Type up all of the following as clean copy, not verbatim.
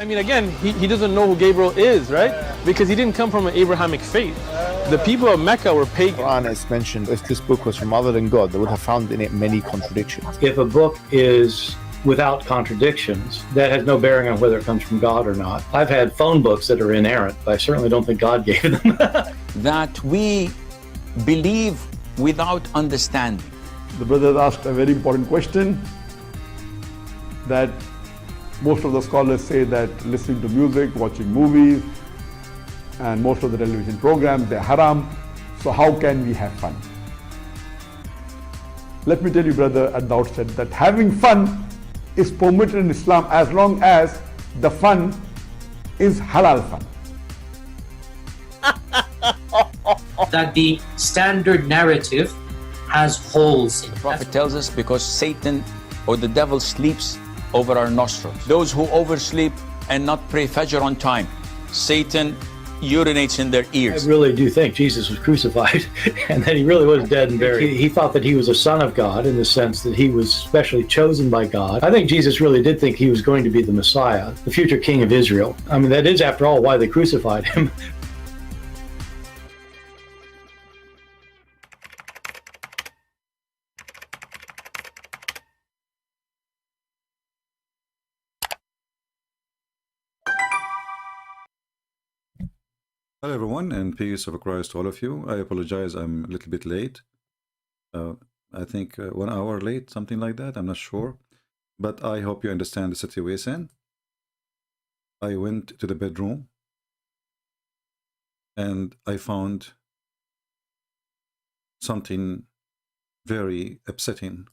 I mean, again, he doesn't know who Gabriel is, right? Because he didn't come from an Abrahamic faith. The people of Mecca were pagan. The Quran has mentioned if this book was from other than God, they would have found in it many contradictions. If a book is without contradictions, that has no bearing on whether it comes from God or not. I've had phone books that are inerrant, but I certainly don't think God gave them. That we believe without understanding. The brother asked a very important question, that most of the scholars say that listening to music, watching movies, and most of the television programs, they're haram. So how can we have fun? Let me tell you, brother, at the outset that having fun is permitted in Islam as long as the fun is halal fun. That the standard narrative has holes in it. The Prophet tells us because Satan or the devil sleeps over our nostrils. Those who oversleep and not pray Fajr on time, Satan urinates in their I ears. really do think Jesus was crucified and that he really was dead and buried. He thought that he was a son of God in the sense that he was specially chosen by God. I think Jesus really did think he was going to be the Messiah, the future king of Israel. I mean, that is, after all, why they crucified him. Hello everyone, and peace of Christ to all of you. I apologize, I'm a little bit late. I think 1 hour late, something like that, I'm not sure. But I hope you understand the situation. I went to the bedroom and I found something very upsetting.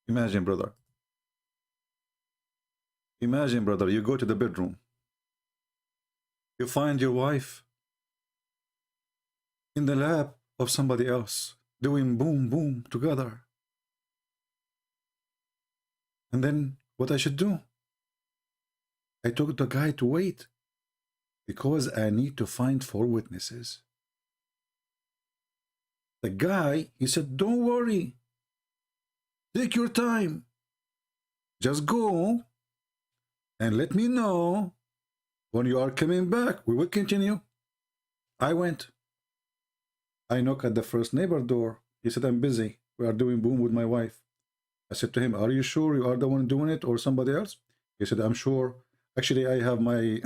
Imagine, brother, you go to the bedroom, you find your wife in the lap of somebody else, doing boom, boom together. And then what I should do? I told the guy to wait because I need to find 4 witnesses. The guy, he said, don't worry, take your time, just go and let me know when you are coming back. We will continue. I went. I knocked at the first neighbor door. He said, I'm busy. We are doing boom with my wife. I said to him, are you sure you are the one doing it or somebody else? He said, I'm sure. Actually, I have my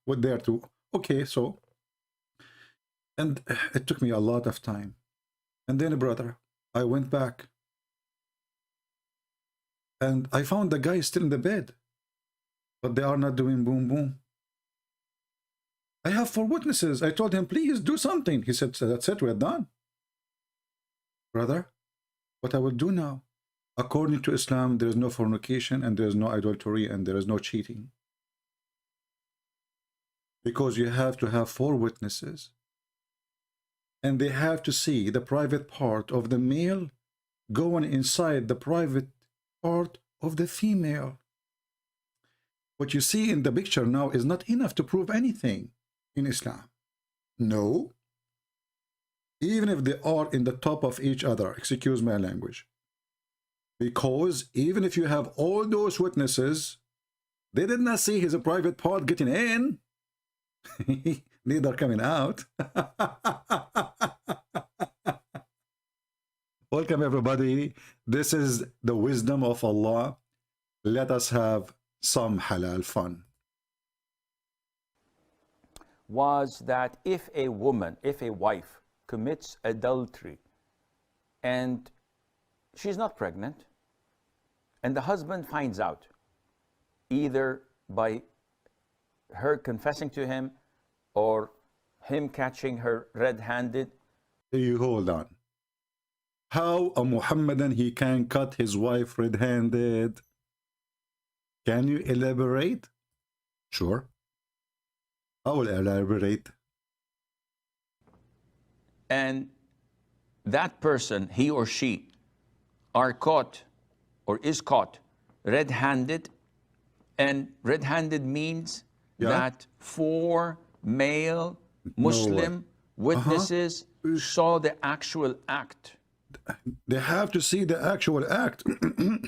wood there too. Okay, so. And it took me a lot of time. And then, brother, I went back. And I found the guy still in the bed. But they are not doing boom, boom. I have 4 witnesses. I told him, please do something. He said, that's it, we're done. Brother, what I will do now, according to Islam, there is no fornication and there is no adultery and there is no cheating. Because you have to have 4 witnesses. And they have to see the private part of the male going inside the private part of the female. What you see in the picture now is not enough to prove anything in Islam. No. Even if they are in the top of each other, excuse my language. Because even if you have all those witnesses, they did not see his private part getting in. Neither coming out. Welcome everybody. This is the wisdom of Allah. Let us have some halal fun. Was that if a woman, if a wife commits adultery and she's not pregnant and the husband finds out, either by her confessing to him or him catching her red-handed. You hold on. How a Mohammedan he can cut his wife red-handed? Can you elaborate? Sure. I will elaborate. And that person, he or she, are caught or is caught red-handed. And red-handed means that 4 male Muslim witnesses saw the actual act. They have to see the actual act.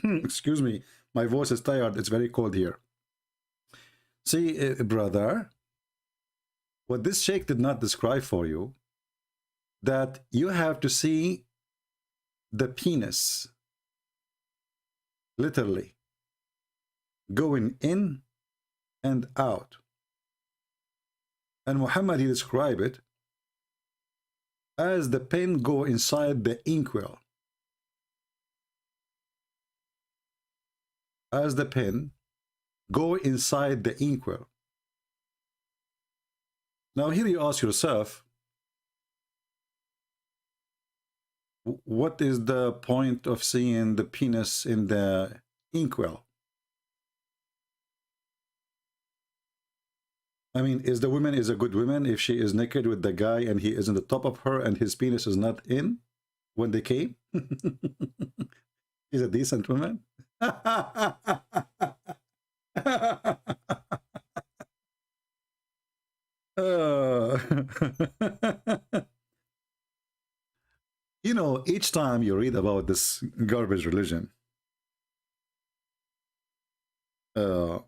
Excuse me. My voice is tired. It's very cold here. See, brother, what this sheikh did not describe for you, that you have to see the penis literally going in and out. And Muhammad, he described it as the pen go inside the inkwell. As the pen go inside the inkwell. Now here you ask yourself, what is the point of seeing the penis in the inkwell? I mean, is the woman is a good woman if she is naked with the guy and he is on the top of her and his penis is not in when they came? He's a decent woman. You know, each time you read about this garbage religion, you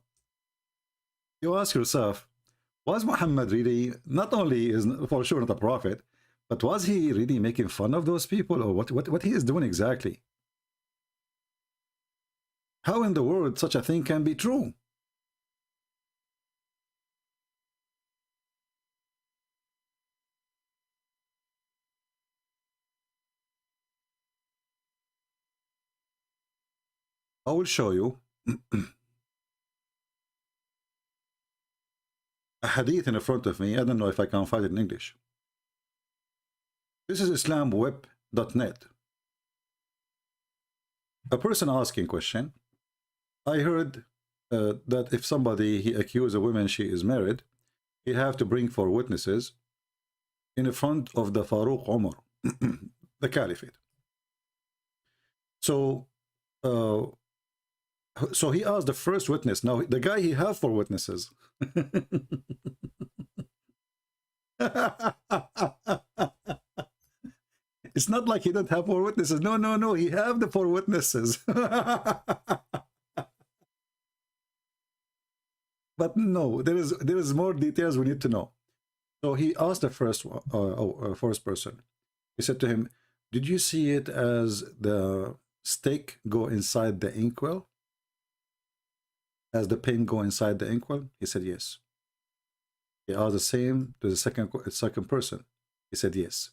ask yourself, was Muhammad really, not only is for sure not a prophet, but was he really making fun of those people, or what he is doing exactly? How in the world such a thing can be true? I will show you a hadith in front of me. I don't know if I can find it in English. This is islamweb.net. A person asking question. I heard that if somebody he accused a woman she is married, he have to bring 4 witnesses in front of the Farouk Umar, the Caliphate. So he asked the first witness. Now the guy he have 4 witnesses. It's not like he don't have 4 witnesses. No, he have the 4 witnesses. But no, there is more details we need to know. So he asked the first person. He said to him, "Did you see it as the stick go inside the inkwell? As the pin go inside the inkwell?" He said yes. He asked the same to the second person. He said yes.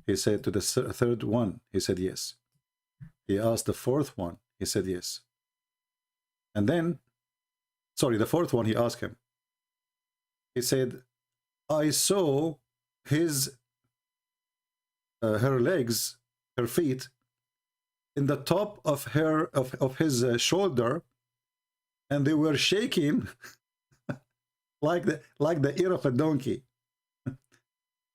He said to the third one. He said yes. He asked the fourth one. He said yes. And then, sorry, the fourth one, he asked him. He said, "I saw his her legs, her feet, in the top of his shoulder, and they were shaking like the ear of a donkey."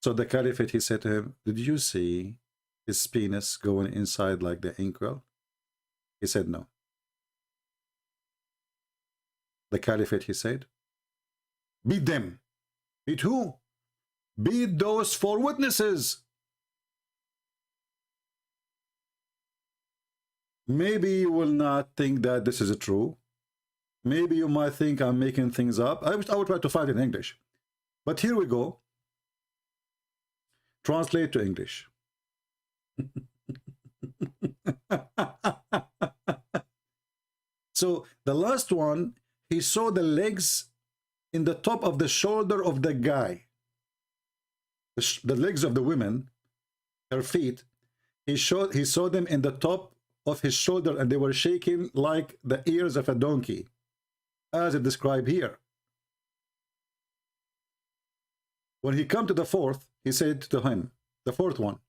So the Caliphate, he said to him, "Did you see his penis going inside like the inkwell?" He said no. The Caliphate, he said, "Beat them." Beat who? Beat those 4 witnesses. Maybe you will not think that this is true. Maybe you might think I'm making things up. I will try to find it in English. But here we go. Translate to English. So the last one, he saw the legs in the top of the shoulder of the guy. The legs of the women, her feet, he saw them in the top of his shoulder, and they were shaking like the ears of a donkey, as it described here. When he come to the fourth, he said to him, the fourth one,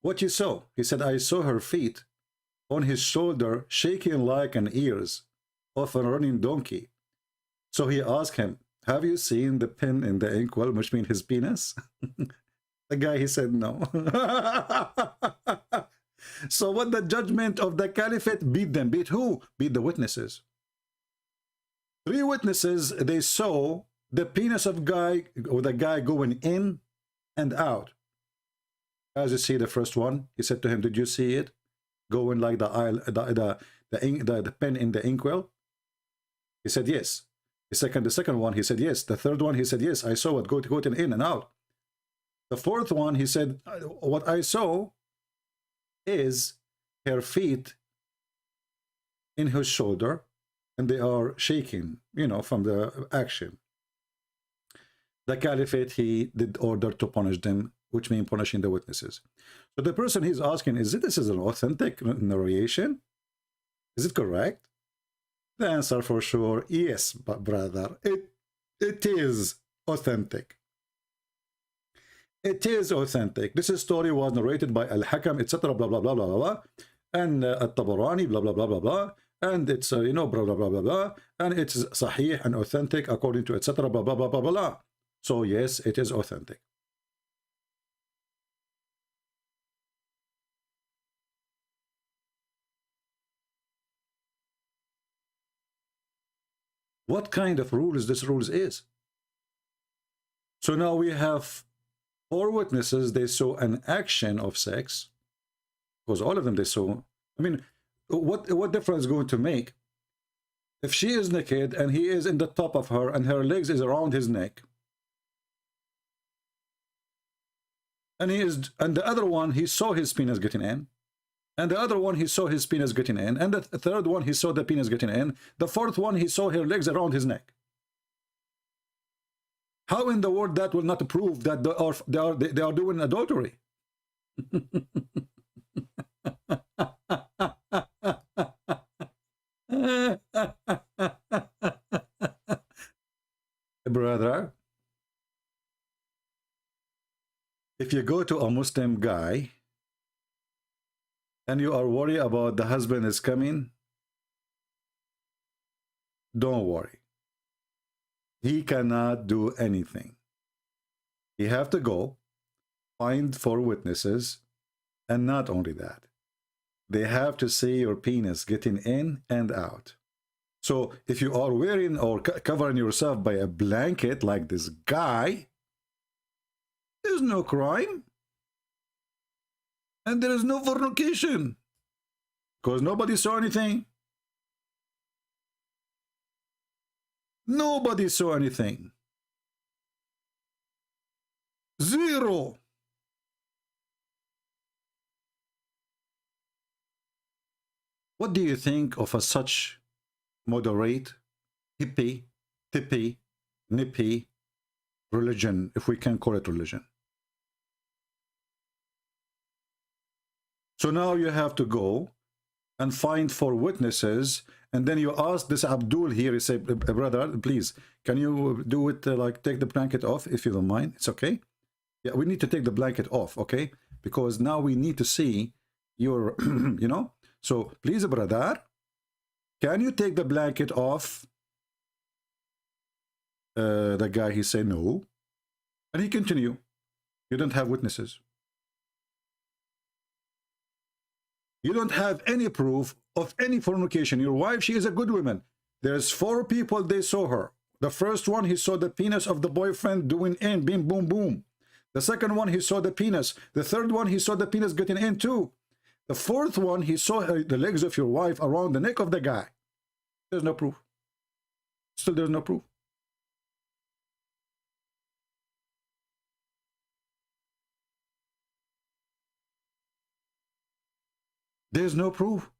"What you saw?" He said, "I saw her feet on his shoulder shaking like an ears of a running donkey." So he asked him, "Have you seen the pin in the inkwell," which means his penis? The guy, he said no. So what the judgment of the Caliphate? Beat them. Beat who? Beat the witnesses. 3 witnesses, they saw the penis of the guy going in and out. As you see the first one, he said to him, "Did you see it going like the the pen in the inkwell? He said yes. The second one, he said yes. The third one, he said yes, I saw it going in and out. The fourth one, he said, what I saw is her feet in his shoulder, and they are shaking, you know, from the action. The caliphate, he did order to punish them, which means punishing the witnesses. So the person he's asking, is this is an authentic narration? Is it correct? The answer for sure, yes, but brother, it is authentic. It is authentic. This story was narrated by Al-Hakam, etc., blah, blah, blah, blah, blah, and At-Tabarani, blah, blah, blah, blah, blah, and it's, you know, blah, blah, blah, blah, blah, and it's sahih and authentic according to, etc., blah, blah, blah, blah, blah. So, yes, it is authentic. What kind of rules this rules is? So now we have 4 witnesses, they saw an action of sex, because all of them they saw. I mean, what difference is going to make if she is naked and he is in the top of her and her legs is around his neck, and the other one, he saw his penis getting in, and the other one, he saw his penis getting in, and the third one, he saw the penis getting in, the fourth one, he saw her legs around his neck. How in the world that will not prove that they are doing adultery? Brother, if you go to a Muslim guy and you are worried about the husband is coming, don't worry. He cannot do anything. You have to go find 4 witnesses, and not only that, they have to see your penis getting in and out. So if you are wearing or covering yourself by a blanket like this guy, there's no crime. And there is no fornication, because nobody saw anything. Nobody saw anything. Zero. What do you think of such moderate, hippie, tippy, nippy religion, if we can call it religion? So now you have to go and find 4 witnesses, and then you ask this Abdul here, you say, brother, please, can you do it, like take the blanket off, if you don't mind? It's okay? Yeah, we need to take the blanket off, okay? Because now we need to see your, you know? So, please, brother, can you take the blanket off? The guy, he said no. And he continued. You don't have witnesses. You don't have any proof of any fornication. Your wife, she is a good woman. There's 4 people, they saw her. The first one, he saw the penis of the boyfriend doing in, bim, boom, boom. The second one, he saw the penis. The third one, he saw the penis getting in too. The fourth one, he saw the legs of your wife around the neck of the guy. There's no proof. Still, there's no proof. There's no proof.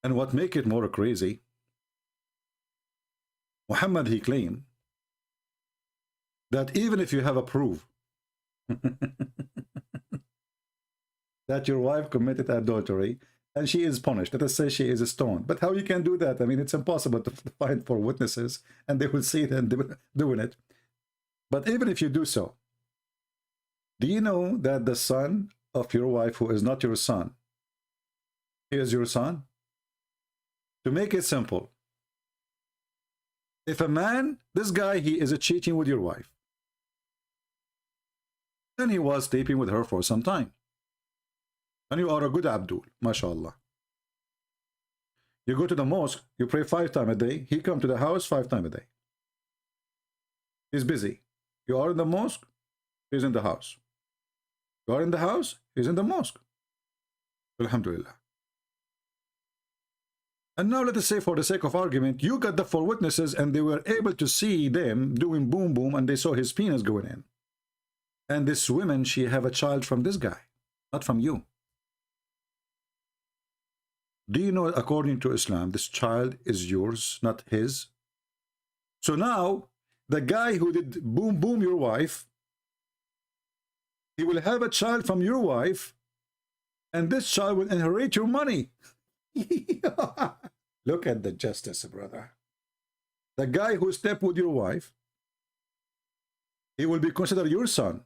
And what make it more crazy, Muhammad, he claimed that even if you have a proof that your wife committed adultery and she is punished, let us say she is stoned. But how you can do that? I mean, it's impossible to find 4 witnesses and they will see it and doing it. But even if you do so, do you know that the son of your wife, who is not your son, is your son? To make it simple, if a man, this guy, he is cheating with your wife, and he was sleeping with her for some time, and you are a good Abdul, mashallah. You go to the mosque, you pray 5 times a day, he come to the house 5 times a day. He's busy. You are in the mosque, he's in the house. You are in the house, he's in the mosque. Alhamdulillah. And now let us say, for the sake of argument, you got the 4 witnesses and they were able to see them doing boom boom and they saw his penis going in. And this woman, she have a child from this guy, not from you. Do you know, according to Islam, this child is yours, not his? So now, the guy who did boom boom your wife, he will have a child from your wife, and this child will inherit your money. Look at the justice, brother. The guy who slept with your wife, he will be considered your son,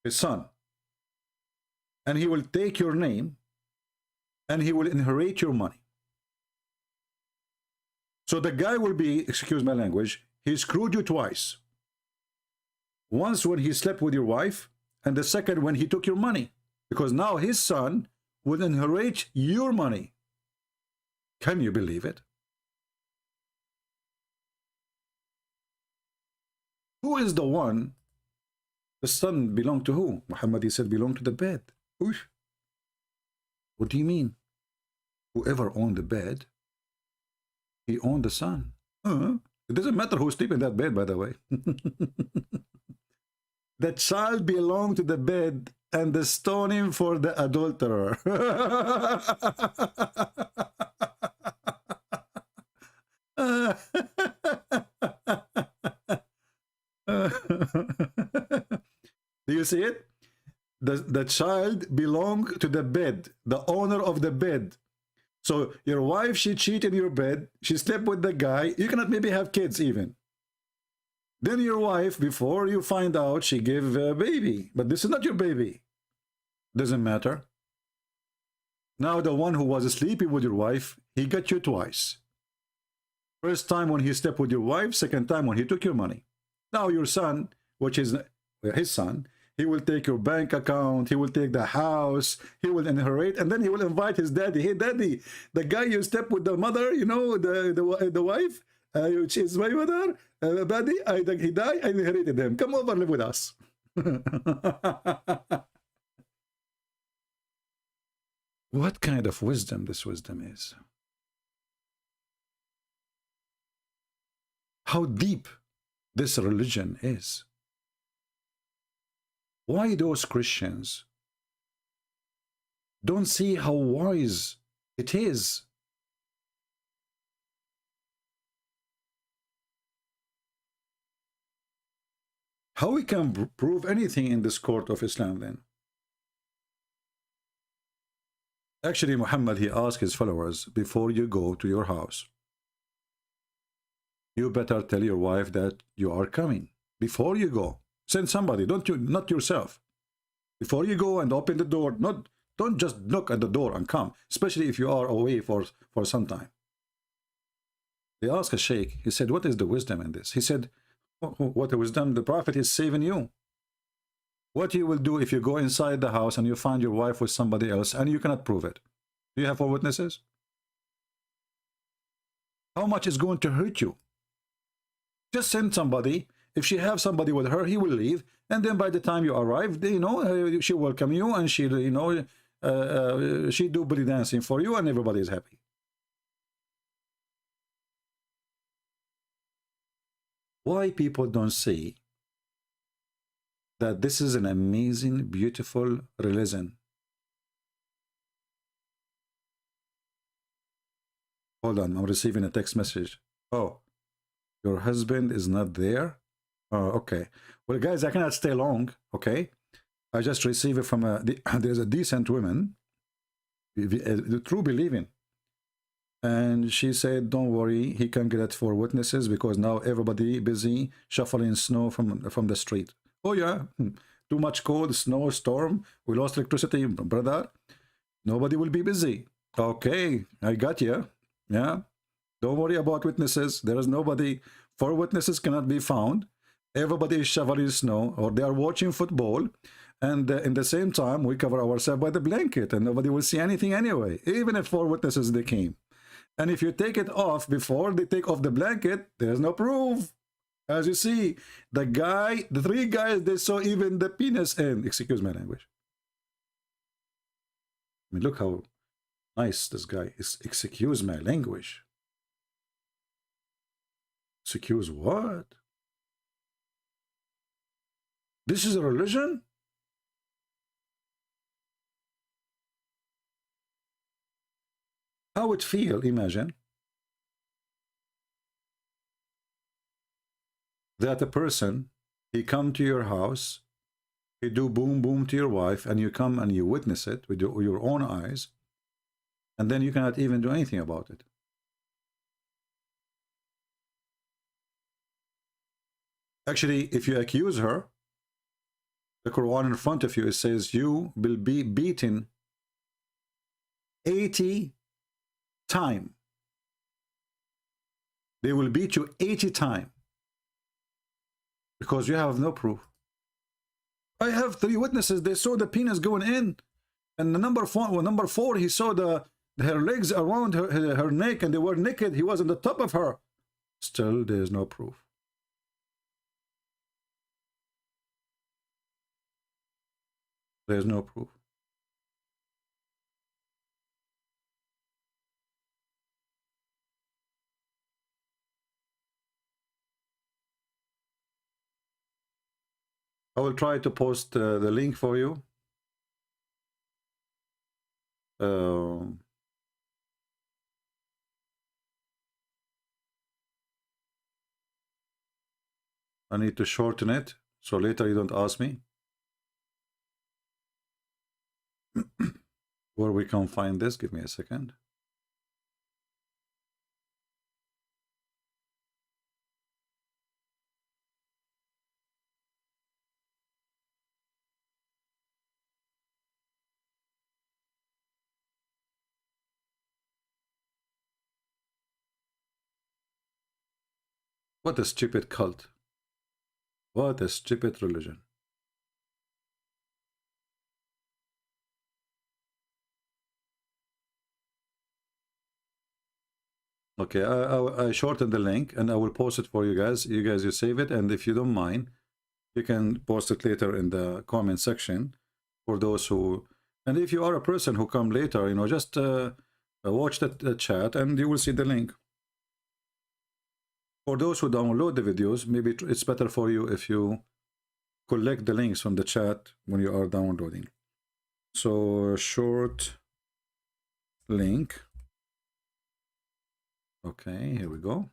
his son. And he will take your name, and he will inherit your money. So the guy will be, excuse my language, he screwed you twice. Once when he slept with your wife, and the second when he took your money. Because now his son will inherit your money. Can you believe it? Who is the one? The son belonged to who? Muhammad, he said, belonged to the bed. Oof. What do you mean? Whoever owned the bed, he owned the son. It doesn't matter who sleep in that bed, by the way. The child belonged to the bed, and the stoning for the adulterer. Do you see it? The child belonged to the bed, the owner of the bed. So your wife, she cheated in your bed, she slept with the guy, you cannot maybe have kids even. Then your wife, before you find out, she gave a baby. But this is not your baby. Doesn't matter. Now the one who was sleeping with your wife, he got you twice. First time when he slept with your wife, second time when he took your money. Now your son, which is his son, he will take your bank account, he will take the house, he will inherit, and then he will invite his daddy. Hey, daddy, the guy you slept with the mother, you know, the wife, which is my mother, daddy, he died, I inherited him. Come over and live with us. What kind of wisdom this wisdom is? How deep this religion is. Why those Christians don't see how wise it is? How we can prove anything in this court of Islam then? Actually, Muhammad, he asked his followers, before you go to your house, you better tell your wife that you are coming. Before you go, send somebody, not yourself. Before you go and open the door, don't just knock at the door and come, especially if you are away for some time. They asked a sheikh, he said, what is the wisdom in this? He said, what the wisdom? The Prophet is saving you. What you will do if you go inside the house and you find your wife with somebody else and you cannot prove it? Do you have 4 witnesses? How much is going to hurt you? Just send somebody. If she have somebody with her, he will leave, and then by the time you arrive, you know, she welcome you, and she, you know, she do belly dancing for you, and everybody is happy. Why people don't see that this is an amazing, beautiful religion? Hold on, I'm receiving a text message. Oh, your husband is not there? Oh, okay. Well, guys, I cannot stay long, okay? I just received it from there's a decent woman, true believing. And she said, don't worry, he can get 4 witnesses because now everybody busy shuffling snow from the street. Oh, yeah, too much cold, snow, storm, we lost electricity, brother. Nobody will be busy. Okay, I got you. Yeah, don't worry about witnesses. There is nobody. 4 witnesses cannot be found. Everybody is shoveling snow, or they are watching football, and in the same time we cover ourselves by the blanket and nobody will see anything anyway, even if 4 witnesses they came. And if you take it off before they take off the blanket, there's no proof. As you see, the 3 guys, they saw even the penis end. Excuse my language. mean, look how nice this guy is. Excuse my language. Excuse what? This is a religion? How it feel, imagine, that a person, he come to your house, he do boom boom to your wife, and you come and you witness it with your own eyes, and then you cannot even do anything about it. Actually, if you accuse her, the Quran in front of you, it says you will be beaten 80 times. They will beat you 80 times because you have no proof. I have 3 witnesses. They saw the penis going in, and the number 4, he saw her legs around her neck, and they were naked. He was on the top of her. Still, there is no proof. There is no proof. I will try to post the link for you. I need to shorten it, so later you don't ask me where we can find this. Give me a second. What a stupid cult. What a stupid religion. Okay, I shortened the link and I will post it for you guys. You save it, and if you don't mind, you can post it later in the comment section for those who, and if you are a person who come later, you know, just watch the chat and you will see the link. For those who download the videos, maybe it's better for you if you collect the links from the chat when you are downloading. So short link. Okay, here we go.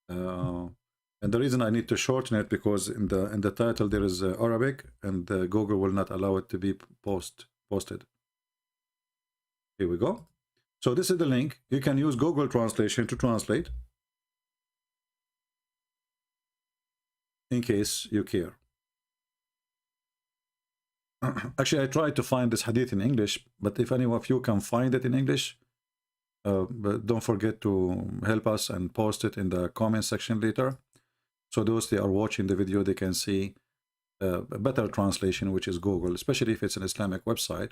And the reason I need to shorten it because in the title there is Arabic, and Google will not allow it to be posted. Here we go. So this is the link. You can use Google Translation to translate, in case you care. Actually, I tried to find this hadith in English, but if any of you can find it in English, but don't forget to help us and post it in the comment section later. So those that are watching the video, they can see a better translation, which is Google, especially if it's an Islamic website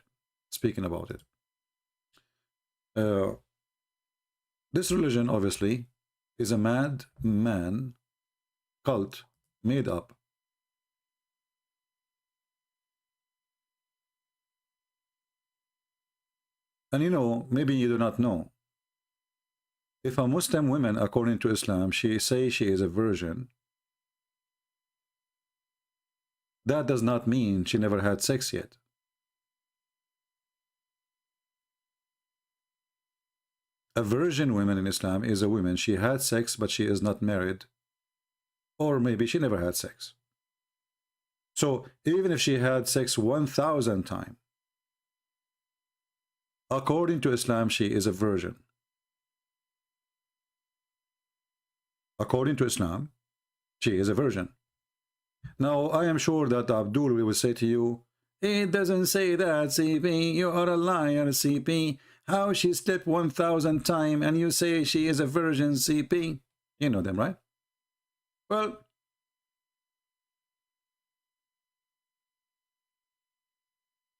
speaking about it. This religion, obviously, is a madman cult made up. And you know, maybe you do not know, if a Muslim woman, according to Islam, she says she is a virgin, that does not mean she never had sex yet. A virgin woman in Islam is a woman, she had sex, but she is not married, or maybe she never had sex. So even if she had sex 1,000 times, according to Islam, she is a virgin. According to Islam, she is a virgin. Now, I am sure that Abdul will say to you, it doesn't say that, CP. You are a liar, CP. How she slept 1,000 times and you say she is a virgin, CP? You know them, right? Well,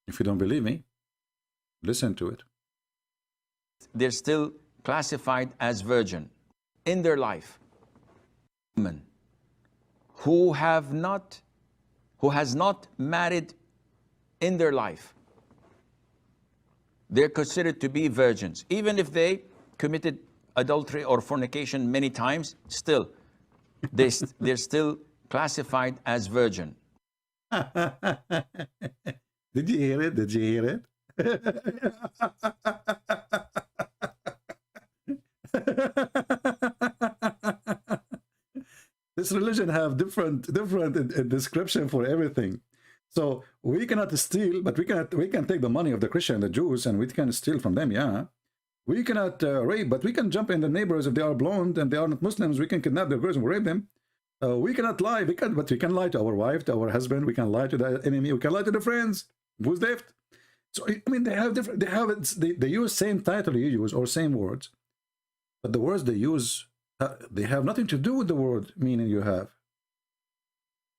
if you don't believe me, listen to it. They're still classified as virgin in their life. Women who has not married in their life, they're considered to be virgins. Even if they committed adultery or fornication many times, still, they're still classified as virgin. Did you hear it? Did you hear it? This religion have different description for everything. So we cannot steal, but we can take the money of the Christian, the Jews, and we can steal from them. Yeah, we cannot rape, but we can jump in the neighbors if they are blonde and they are not Muslims. We can kidnap their girls and rape them. We cannot lie, but we can lie to our wife, to our husband. We can lie to the enemy. We can lie to the friends. Who's left? So I mean, they have different. They use same title you use or same words, but the words they use, they have nothing to do with the word meaning you have.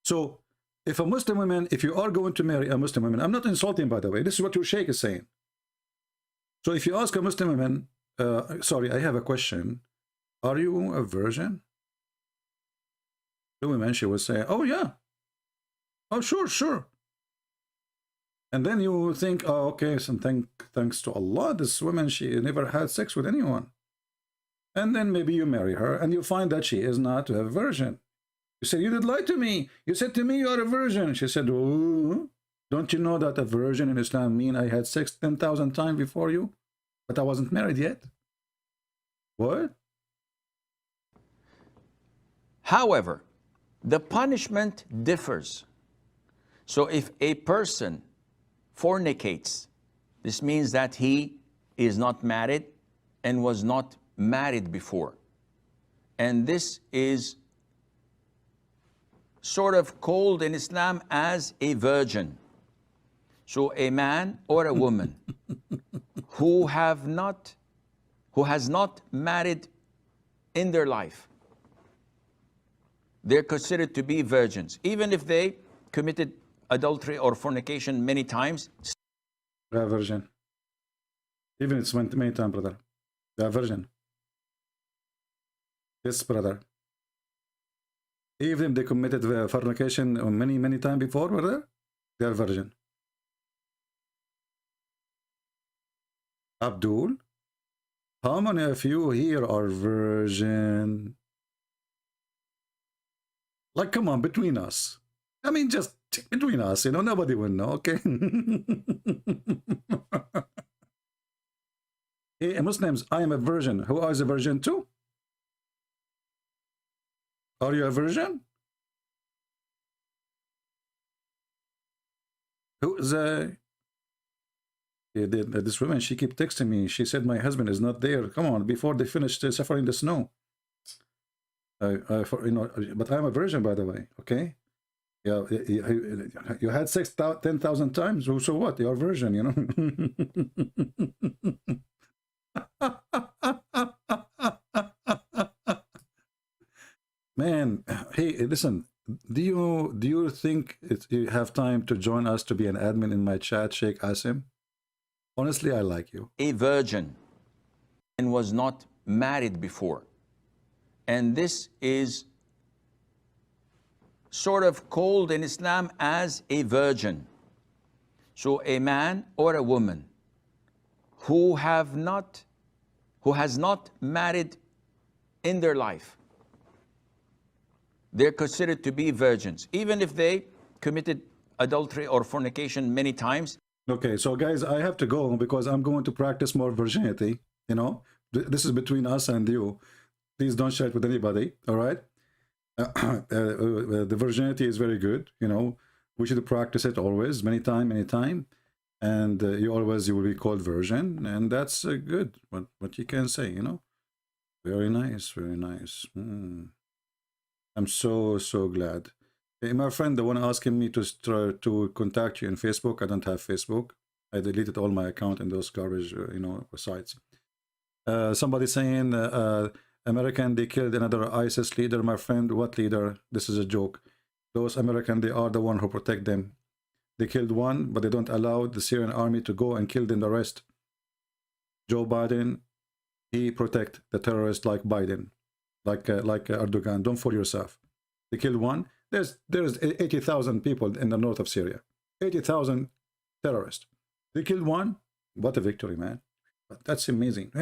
So if a Muslim woman, if you are going to marry a Muslim woman, I'm not insulting, by the way. This is what your sheikh is saying. So if you ask a Muslim woman, sorry, I have a question. Are you a virgin? The woman, she will say, oh yeah. Oh, sure, sure. And then you think, oh, okay, so thanks to Allah, this woman, she never had sex with anyone. And then maybe you marry her and you find that she is not a virgin. You said, you did lie to me. You said to me, you are a virgin. She said, oh, don't you know that a virgin in Islam mean I had sex 10,000 times before you, but I wasn't married yet? What? However, the punishment differs. So if a person fornicates, this means that he is not married and was not married before. And this is sort of called in Islam as a virgin. So a man or a woman who has not married in their life, they're considered to be virgins, even if they committed adultery or fornication many times. They are virgin. Even it's many times, brother. They are virgin. Yes, brother. Even if they committed fornication many times before, brother, they are virgin. Abdul, how many of you here are virgin? Like, come on, between us. I mean, just between us, you know, nobody will know, okay? Hey, Muslims, I am a virgin. Who is a virgin too? Are you a virgin? Who is a... This woman, she kept texting me. She said, my husband is not there. Come on, before they finished suffering the snow. You know, but I'm a virgin, by the way, okay? Yeah, you had sex 10,000 times, so what? You're a virgin, you know? Man, hey, listen, do you think you have time to join us to be an admin in my chat, Sheikh Asim? Honestly, I like you. A virgin and was not married before. And this is sort of called in Islam as a virgin. So a man or a woman who has not married in their life, they're considered to be virgins, even if they committed adultery or fornication many times. Okay, so guys, I have to go because I'm going to practice more virginity, you know? This is between us and you. Please don't share it with anybody, all right? The virginity is very good, you know? We should practice it always, many time. And you will be called virgin, and that's good, what you can say, you know? Very nice, very nice. I'm so glad. Hey, my friend, the one asking me to try to contact you in Facebook, I don't have Facebook. I deleted all my account in those garbage, you know, sites. Somebody saying, American, they killed another ISIS leader. My friend, what leader? This is a joke. Those American, they are the one who protect them. They killed one, but they don't allow the Syrian army to go and kill them the rest. Joe Biden, he protect the terrorists like Biden, like Erdogan. Don't fool yourself. They killed one. There's 80,000 people in the north of Syria. 80,000 terrorists. They killed one. What a victory, man. That's amazing.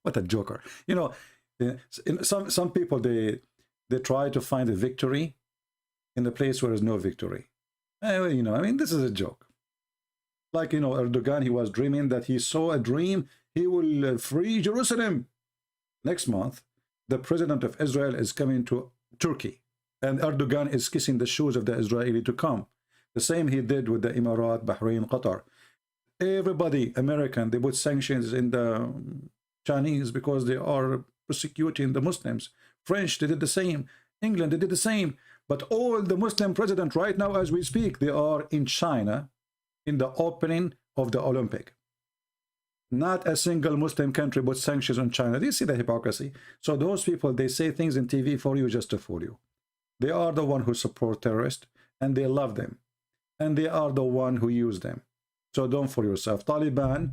What a joker. You know, some people, they try to find a victory in the place where there's no victory. You know, I mean, this is a joke. Like, you know, Erdogan, he was dreaming that he saw a dream, he will free Jerusalem. Next month, the president of Israel is coming to Turkey, and Erdogan is kissing the shoes of the Israeli to come. The same he did with the Emirat, Bahrain, Qatar. Everybody, American, they put sanctions in the Chinese because they are persecuting the Muslims. French, they did the same. England, they did the same. But all the Muslim presidents right now, as we speak, they are in China in the opening of the Olympic. Not a single Muslim country put sanctions on China. Do you see the hypocrisy? So those people, they say things in TV for you just to fool you. They are the one who support terrorists, and they love them. And they are the one who use them. So don't fool yourself. Taliban,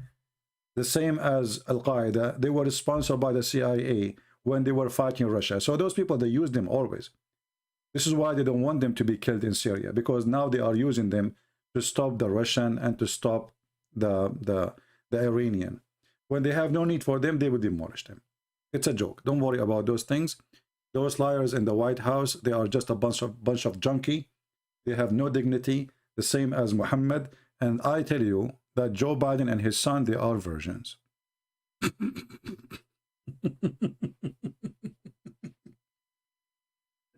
the same as Al-Qaeda, they were sponsored by the CIA when they were fighting Russia. So those people, they use them always. This is why they don't want them to be killed in Syria, because now they are using them to stop the Russian and to stop the Iranian. When they have no need for them, they will demolish them. It's a joke. Don't worry about those things. Those liars in the White House, they are just a bunch of junkie. They have no dignity, the same as Mohammad. And I tell you that Joe Biden and his son, they are virgins.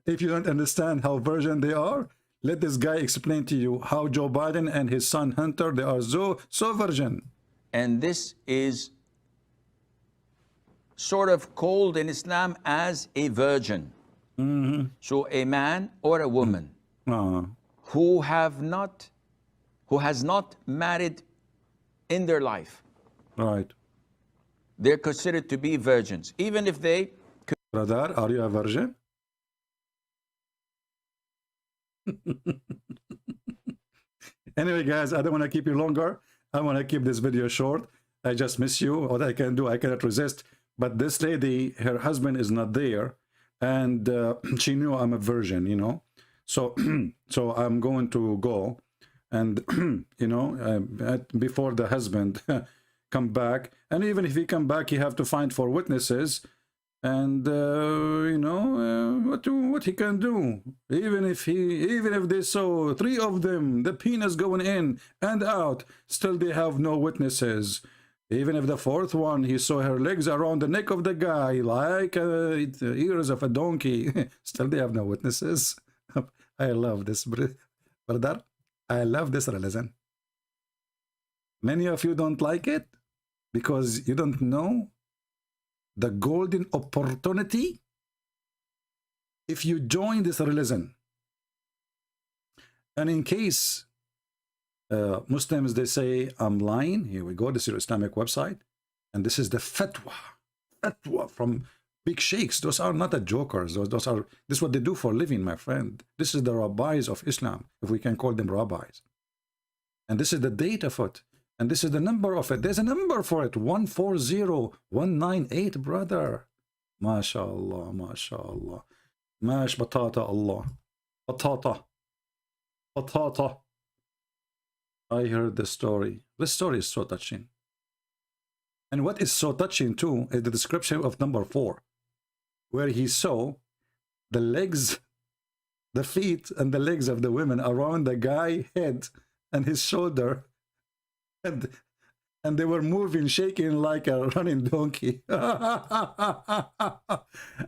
If you don't understand how virgin they are, let this guy explain to you how Joe Biden and his son Hunter, they are so virgin. And this is sort of called in Islam as a virgin. So a man or a woman who has not married in their life, Right. they're considered to be virgins, even if they... Brother, are you a virgin? Anyway, guys, I don't want to keep you longer. I want to keep this video short. I just miss you. What I can do, I cannot resist. But this lady, her husband is not there, and she knew I'm a virgin, you know. So, so I'm going to go, and you know, before the husband come back, and even if he come back, he have to find 4 witnesses, and you know, what he can do. Even if they saw 3 of them, the penis going in and out, still they have no witnesses. Even if the 4th one, he saw her legs around the neck of the guy like ears of a donkey, still they have no witnesses. I love this, brother. I love this religion. Many of you don't like it because you don't know the golden opportunity if you join this religion. And in case Muslims, they say I'm lying, here we go, this is your Islamic website, and this is the fatwa from big sheikhs. Those are not the jokers. This is what they do for a living, my friend. This is the rabbis of Islam, if we can call them rabbis. And this is the date of it. And this is the number of it. There's a number for it. 140198, brother. MashaAllah, MashaAllah. Mash batata Allah. Batata. Batata. I heard the story. This story is so touching. And what is so touching too is the description of number 4, where he saw the legs, the feet and the legs of the women around the guy's head and his shoulder. And they were moving, shaking like a running donkey. I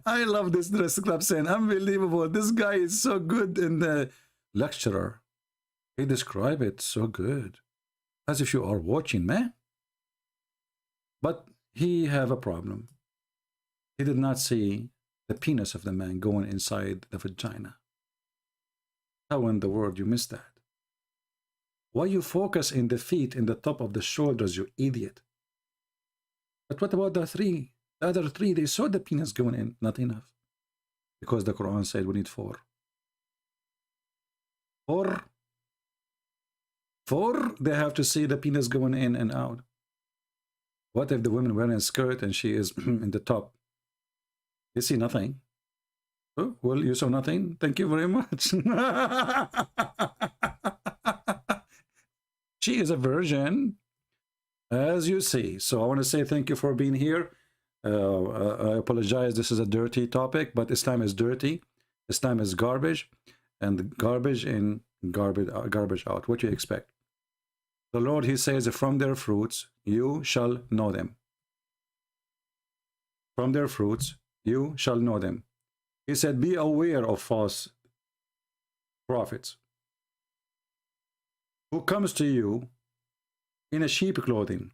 love this dress club saying, unbelievable. This guy is so good in the lecturer. He described it so good, as if you are watching, man. But he have a problem. He did not see the penis of the man going inside the vagina. How in the world you missed that? Why you focus in the feet, in the top of the shoulders, you idiot? But what about the 3? The other 3, they saw the penis going in, not enough. Because the Quran said we need 4. 4, they have to see the penis going in and out. What if the woman wearing a skirt and she is in the top? You see nothing. Oh, well, you saw nothing. Thank you very much. She is a virgin. as you see. So I want to say thank you for being here. I apologize, this is a dirty topic, but Islam is dirty. Islam is garbage, and garbage in, garbage out. What do you expect? The Lord, he says, from their fruits you shall know them. From their fruits you shall know them. He said, be aware of false prophets who comes to you in a sheep clothing,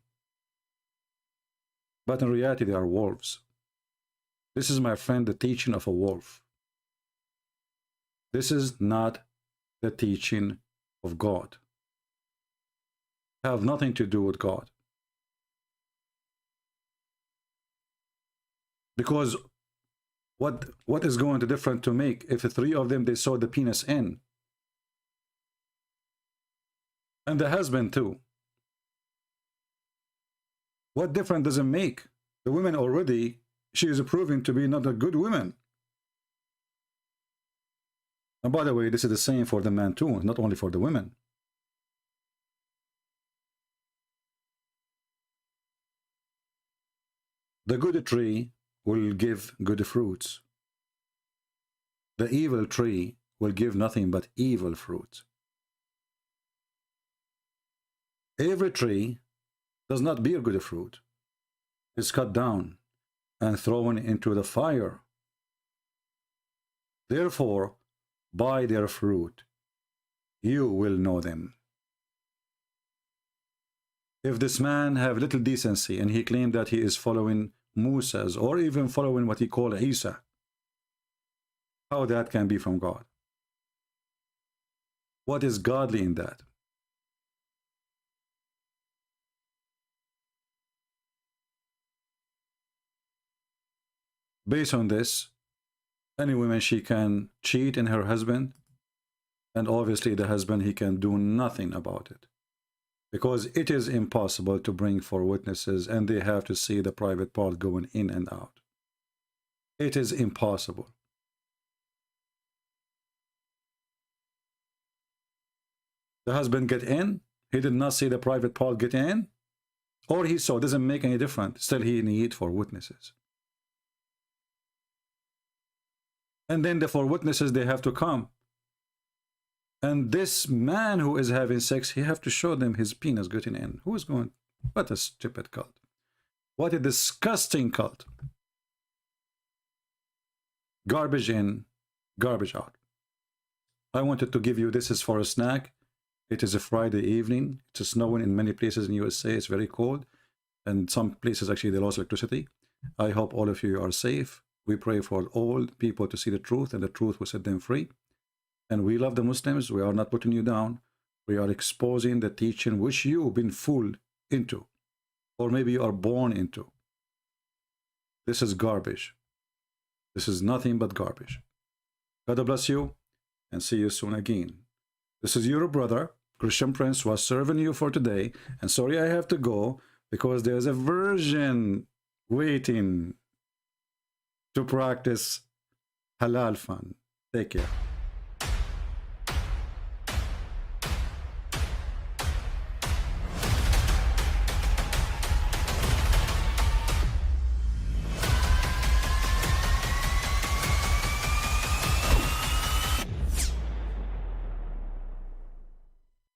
but in reality they are wolves. This is, my friend, the teaching of a wolf. This is not the teaching of God. Have nothing to do with God. Because what is going to different to make if the three of them they saw the penis in? And the husband too. What difference does it make? The woman already, she is proving to be not a good woman. And by the way, this is the same for the man too, not only for the women. The good tree will give good fruits. The evil tree will give nothing but evil fruit. Every tree does not bear good fruit. It's cut down and thrown into the fire. Therefore, by their fruit, you will know them. If this man have little decency and he claimed that he is following Musa's or even following what he called Isa, how that can be from God? What is godly in that? Based on this, any woman, she can cheat in her husband, and obviously the husband, he can do nothing about it, because it is impossible to bring four witnesses and they have to see the private part going in and out. It is impossible. The husband get in, he did not see the private part get in, or he saw, doesn't make any difference, still he need four witnesses. And then the four witnesses, they have to come. And this man who is having sex, he have to show them his penis getting in. Who is going? What a stupid cult. What a disgusting cult. Garbage in, garbage out. I wanted to give you, this is for a snack. It is a Friday evening. It's snowing in many places in USA. It's very cold. And some places actually they lost electricity. I hope all of you are safe. We pray for all people to see the truth, and the truth will set them free. And we love the Muslims. We are not putting you down. We are exposing the teaching which you've been fooled into, or maybe you are born into. This is garbage. This is nothing but garbage. God bless you, and see you soon again. This is your brother, Christian Prince, who was serving you for today. And sorry I have to go, because there's a virgin waiting to practice halal fun. Take care.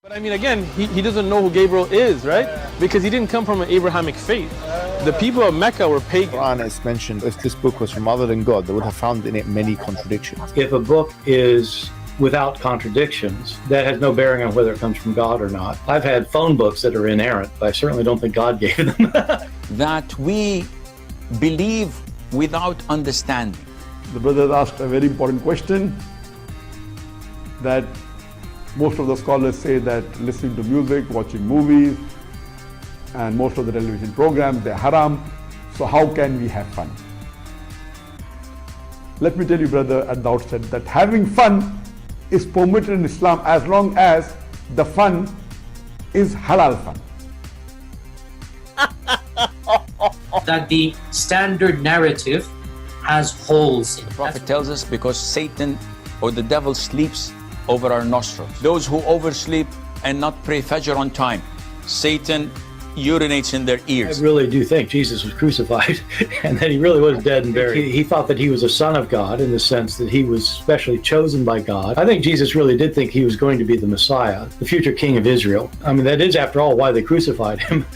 But I mean, again, he doesn't know who Gabriel is, right? Because he didn't come from an Abrahamic faith. The people of Mecca were pagan. Quran is mentioned, if this book was from other than God, they would have found in it many contradictions. If a book is without contradictions, that has no bearing on whether it comes from God or not. I've had phone books that are inerrant, but I certainly don't think God gave them. That we believe without understanding. The brother asked a very important question, that most of the scholars say that listening to music, watching movies, and most of the television programs, they're haram. So how can we have fun? Let me tell you, brother, at the outset, that having fun is permitted in Islam as long as the fun is halal fun. That the standard narrative has holes in it. The Prophet tells us because Satan or the devil sleeps over our nostrils. Those who oversleep and not pray Fajr on time, Satan urinates in their I ears. really do think Jesus was crucified and that he really was dead and buried. He thought that he was a son of God in the sense that he was specially chosen by God. I think Jesus really did think he was going to be the Messiah, the future king of Israel. I mean, that is, after all, why they crucified him,